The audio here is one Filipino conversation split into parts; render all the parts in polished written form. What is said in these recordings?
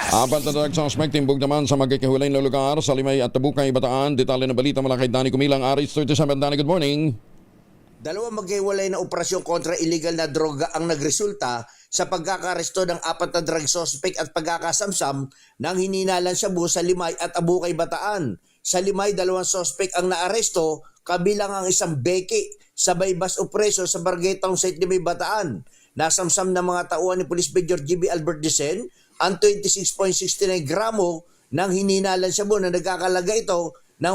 Apat na drug suspect timbog naman sa magkikihulay na lugar sa Limay at Tabukay, Bataan. Detalye ng balita mula kay Danny Kumilang, Aris 37. Danny, good morning. Dalawang maghiwalay na operasyon kontra illegal na droga ang nagresulta sa pagkakaresto ng apat na drug suspect at pagkakasamsam ng hininalan Shabu sa Limay at Abukay, Bataan. Sa Limay, dalawang suspect ang naaresto, kabilang ang isang beke sa bypass operation sa Barangay Town Site Limay, Bataan. Nasamsam ng mga tauhan ni Police Major GB Albert Dicen ang 26.69 gramo ng hininalan Shabu na nagkakalaga ito ng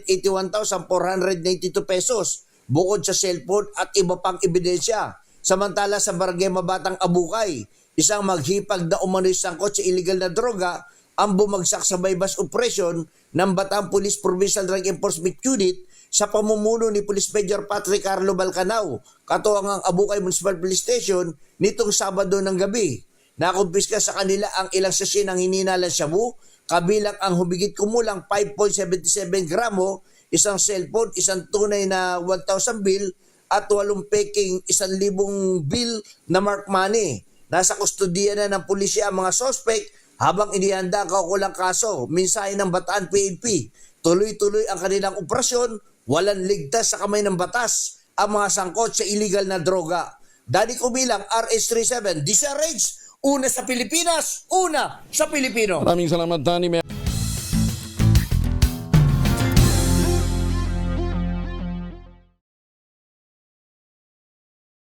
181,492 pesos bukod sa cellphone at iba pang ebidensya. Samantala sa Barangay Mabatang, Abukay, isang maghipag na umano'y sangkot sa illegal na droga ang bumagsak sa bypass operation ng Bataan Police Provincial Drug Enforcement Unit sa pamumuno ni Police Major Patrick Carlo Balcanao, katuwang ang Abukay Municipal Police Station nitong Sabado ng gabi. Nakumpiska sa kanila ang ilang sachet ng hininalan Shabu, kabilang ang humigit kumulang 5.77 gramo, isang cellphone, isang tunay na 1,000 bill at 8 peking 1,000 bill na mark money. Nasa kustodiya na ng pulisya ang mga suspect habang inihanda ang kaukulang kaso. Mensahe ng Bataan PNP, tuloy-tuloy ang kanilang operasyon, walang ligtas sa kamay ng batas ang mga sangkot sa illegal na droga. Danny Kumilang, RS37, DZRH, una sa Pilipinas, una sa Pilipino. Maraming salamat, Danny.